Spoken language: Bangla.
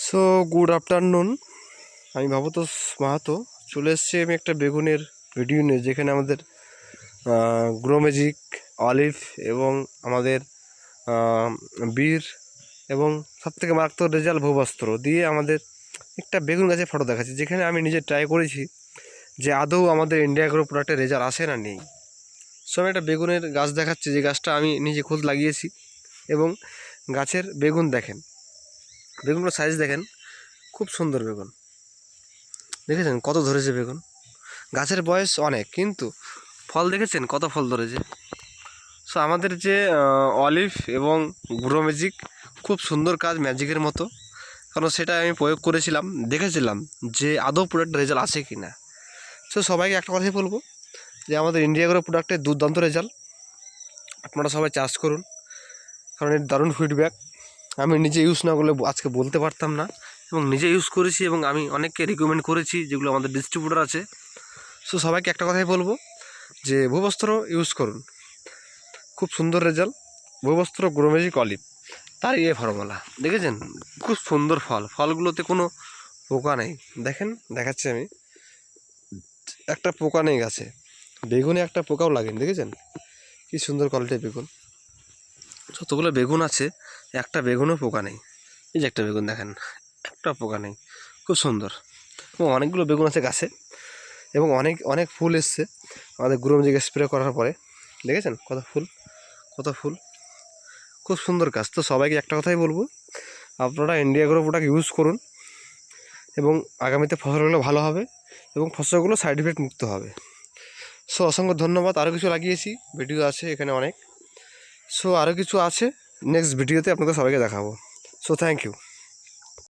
So good afternoon. আমি ভবতোষ মাহাতো চলে এসেছি আমি একটা বেগুনের ভিডিও নিয়ে, যেখানে আমাদের গ্রো ম্যাজিক, অলিভ এবং আমাদের বীর এবং সবথেকে মারাত্মক রেজাল্ট ভূবস্ত্র দিয়ে আমাদের একটা বেগুন গাছের ফটো দেখাচ্ছি, যেখানে আমি নিজে ট্রাই করেছি যে আদৌ আমাদের ইন্ডিয়া গ্রো প্রোডাক্টের রেজাল্ট আসে না নেই। সো আমি একটা বেগুনের গাছ দেখাচ্ছি, যে গাছটা আমি নিজে খোঁজ লাগিয়েছি এবং গাছের বেগুন দেখেন, বেগুনগুলোর সাইজ দেখেন, খুব সুন্দর বেগুন। দেখেছেন কত ধরেছে বেগুন? গাছের বয়স অনেক, কিন্তু ফল দেখেছেন কত ফল ধরেছে। সো আমাদের যে অলিভ এবং গ্রো ম্যাজিক খুব সুন্দর কাজ, ম্যাজিকের মতো, কারণ সেটা আমি প্রয়োগ করেছিলাম, দেখেছিলাম যে আদৌ প্রোডাক্ট রেজাল্ট আসে কি না। সো সবাইকে একটা কথাই বলবো যে আমাদের ইন্ডিয়া গ্রো প্রোডাক্টের দুর্দান্ত রেজাল্ট, আপনারা সবাই চাষ করুন, কারণ এর দারুণ ফিডব্যাক। আমি নিজে ইউজ না করলে আজকে বলতে পারতাম না, এবং নিজে ইউজ করেছি এবং আমি অনেককে রিকমেন্ড করেছি, যেগুলো আমাদের ডিস্ট্রিবিউটার আছে। সো সবাইকে একটা কথাই বলবো যে ভূবস্ত্র ইউজ করুন, খুব সুন্দর রেজাল্ট। ভূবস্ত্র, গ্রো ম্যাজিক, অলিভ, তার ফর্মুলা দেখেছেন, খুব সুন্দর ফল, ফলগুলোতে কোনো পোকা নেই। দেখেন, দেখাচ্ছি আমি, একটা পোকা নেই গাছে, বেগুনে একটা পোকাও লাগেনি। দেখেছেন কি সুন্দর কোয়ালিটির বেগুন, যতগুলো বেগুন আছে একটা বেগুনও পোকা নেই। এই যে একটা বেগুন দেখেন, একটা পোকা নেই, খুব সুন্দর। এবং অনেকগুলো বেগুন আছে গাছে, এবং অনেক অনেক ফুল এসছে আমাদের গ্রো ম্যাজিক স্প্রে করার পরে। দেখেছেন কত ফুল, কত ফুল, খুব সুন্দর কাজ। তো সবাইকে একটা কথাই বলবো, আপনারা ইন্ডিয়া গ্রো প্রোডাক্ট ইউজ করুন, এবং আগামীতে ফসলগুলো ভালো হবে এবং ফসলগুলো সাইড এফেক্ট মুক্ত হবে। সো অসংখ্য ধন্যবাদ। আরও কিছু লাগিয়েছি, ভিডিও আছে এখানে অনেক। সো আরও কিছু আছে, নেক্সট ভিডিওতে আপনাদের সবাইকে দেখাবো। So thank you.